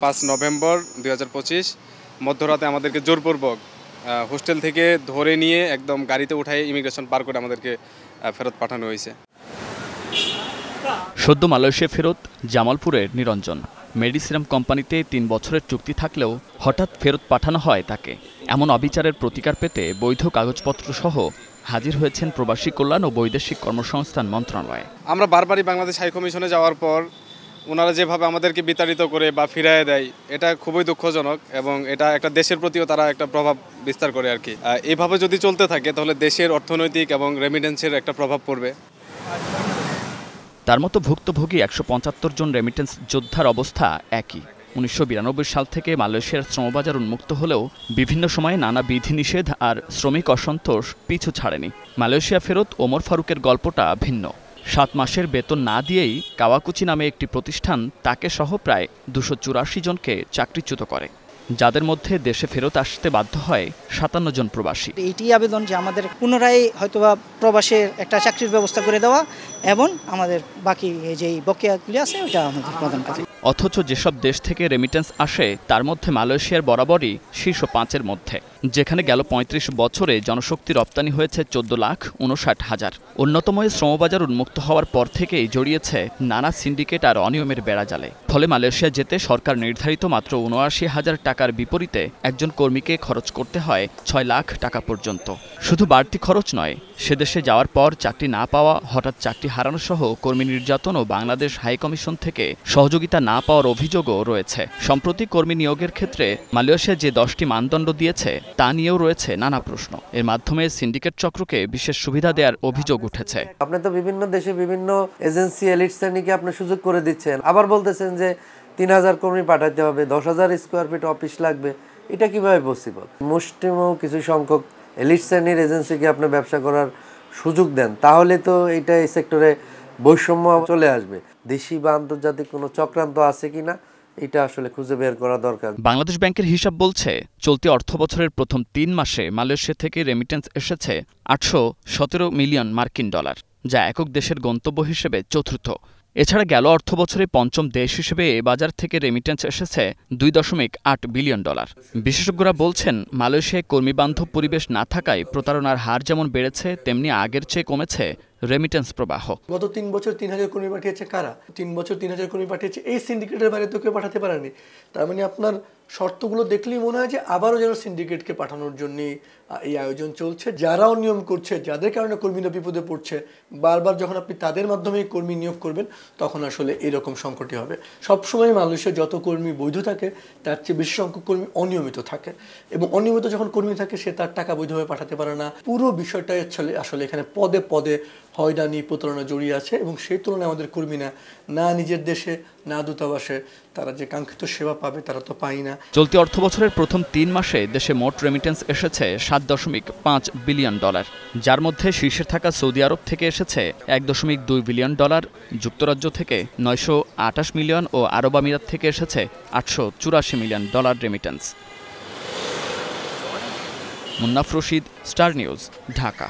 5 November 2025 মধ্যরাতে আমাদেরকে জোরপূর্বক হোস্টেল থেকে ধরে নিয়ে একদম গাড়িতে উঠায় ইমিগ্রেশন পার করে আমাদেরকে ফেরত পাঠানো হয়েছে। সদ্য মালয়েশিয়া ফেরত জামালপুরের নিরঞ্জন। মেডিসিরাম কোম্পানিতে 3 বছরের চুক্তি থাকলেও হঠাৎ ফেরত পাঠানো হয় তাকে। এমন অবিচারের প্রতিকার পেতে বৈধ কাগজপত্র সহ হাজির হয়েছেন প্রবাসী কল্যাণ ও বৈদেশিক কর্মসংস্থান মন্ত্রণালয়ে। আমরা বারবারই বাংলাদেশ হাই কমিশনে যাওয়ার পর ওনারা যেভাবে আমাদেরকে বিতাড়িত করে বা ফিরিয়ে দেয়, এটা খুবই দুঃখজনক এবং এটা একটা দেশের প্রতিও তারা একটা প্রভাব বিস্তার করে আর কি। এইভাবে যদি চলতে থাকে তাহলে দেশের অর্থনৈতিক এবং রেমিটেন্সের একটা প্রভাব পড়বে। তার মতো ভুক্তভোগী 175 জন রেমিটেন্স যোদ্ধার অবস্থা একই। 1992 সাল থেকে মালয়েশিয়ার শ্রমবাজার উন্মুক্ত হলেও বিভিন্ন সময়ে নানা বিধিনিষেধ আর শ্রমিক অসন্তোষ পিছু ছাড়েনি। মালয়েশিয়া ফেরত ওমর ফারুকের গল্পটা ভিন্ন। 7 মাসের বেতন না দিয়েই কাওয়াকুচি নামে একটি প্রতিষ্ঠান তাকে সহ প্রায় 284 জনকে চাকরিচ্যুত করে, যাদের মধ্যে দেশে ফেরত আসতে বাধ্য হয় 57 জন প্রবাসী। এইটি আবেদন যে আমাদের পুনরায় হয়তোবা প্রবাসের একটা চাকরির ব্যবস্থা করে দেওয়া এবং আমাদের বাকি যে বকেয়াগুলি আছে ওটা আমাদের প্রদান করা। অথচ যেসব দেশ থেকে রেমিটেন্স আসে তার মধ্যে মালয়েশিয়ার বরাবরই শীর্ষ 5-এর মধ্যে, যেখানে গেল 35 বছরে জনশক্তি রপ্তানি হয়েছে 14,59,000। অন্যতম শ্রমবাজার উন্মুক্ত হওয়ার পর থেকেই জড়িয়েছে নানা সিন্ডিকেট আর অনিয়মের বেড়াজালে। ফলে মালয়েশিয়া যেতে সরকার নির্ধারিত মাত্র 79,000 টাকার বিপরীতে একজন কর্মীকে খরচ করতে হয় 6 লাখ টাকা পর্যন্ত। শুধু বাড়তি খরচ নয়, সেদেশে যাওয়ার পর চাকরি না পাওয়া, হঠাৎ চাকরি হারানো সহ কর্মী নির্যাতন ও বাংলাদেশ হাই কমিশন থেকে সহযোগিতা না পাওয়ার অভিযোগও রয়েছে। সম্প্রতি কর্মী নিয়োগের ক্ষেত্রে মালয়েশিয়া যে 10টি মানদণ্ড দিয়েছে তা নিয়েও রয়েছে নানা প্রশ্ন। এর মাধ্যমে সিন্ডিকেট চক্রকে বিশেষ সুবিধা দেওয়ার অভিযোগ উঠেছে। আপনি তো বিভিন্ন দেশে বিভিন্ন এজেন্সি এলিট শ্রেণীকে আপনি সুযোগ করে দিচ্ছেন, আবার বলতেছেন যে 3000 কর্মী পাঠাতে হবে, 10,000 স্কোয়ার ফিট অফিস লাগবে। এটা কিভাবে পসিবল? মুষ্টিমেয় কিছু সংখ্যক এলিট শ্রেণীর এজেন্সিকে আপনি ব্যবসা করার সুযোগ দেন, তাহলে তো এটা এই সেক্টরে বৈষম্য চলে আসবে। দেশি বা আন্তর্জাতিক কোনো চক্রান্ত আছে কিনা এটা আসলে খুঁজে বের করা দরকার। বাংলাদেশ ব্যাংকের হিসাব বলছে, চলতি অর্থবছরের প্রথম 3 মাসে মালয়েশিয়া থেকে রেমিটেন্স এসেছে 817 মিলিয়ন মার্কিন ডলার, যা একক দেশের গন্তব্য হিসেবে চতুর্থ। এছাড়া গেল অর্থবছরে পঞ্চম দেশ হিসেবে এ বাজার থেকে রেমিটেন্স এসেছে 2.8 বিলিয়ন ডলার। বিশেষজ্ঞরা বলছেন, মালয়েশিয়ায় কর্মীবান্ধব পরিবেশ না থাকায় প্রতারণার হার যেমন বেড়েছে, তেমনি আগের চেয়ে কমেছে রেমিটেন্স প্রবাহ। গত 3 বছর 3000 কর্মী পাঠিয়েছে কারা? 3 বছর 3000 কর্মী পাঠিয়েছে এই সিন্ডিকেটের বাইরে তো কেউ পাঠাতে পারেনি। তার মানে আপনার শর্তগুলো দেখলেই মনে হয় যে আবারও যেন সিন্ডিকেটকে পাঠানোর জন্য এই আয়োজন চলছে। যারা অনিয়ম করছে, যাদের কারণে কর্মীরা বিপদে পড়ছে, বারবার যখন আপনি তাদের মাধ্যমে কর্মী নিয়োগ করবেন তখন আসলে এরকম সংকটই হবে। সবসময় মানুষের যত কর্মী বৈধ থাকে তার চেয়ে বেশি সংখ্যক কর্মী অনিয়মিত থাকে, এবং অনিয়মিত যখন কর্মী থাকে সে তার টাকা বৈধভাবে পাঠাতে পারে না। পুরো বিষয়টাই আসলে এখানে পদে পদে হয়রানি প্রতারণা জড়িয়ে আছে, এবং সেই তুলনায় আমাদের কর্মীরা না নিজের দেশে না দূতাবাসে তারা যে কাঙ্ক্ষিত সেবা পাবে তারা তো পায় না। চলতি অর্থবছরের প্রথম 3 মাসে দেশে মোট রেমিটেন্স এসেছে 7.5 বিলিয়ন ডলার, যার মধ্যে শীর্ষে থাকা সৌদি আরব থেকে এসেছে 1.2 বিলিয়ন ডলার, যুক্তরাজ্য থেকে 928 মিলিয়ন ও আরব আমিরাত থেকে এসেছে 884 million dollar remittance. Munnaf Rashid, star news, Dhaka.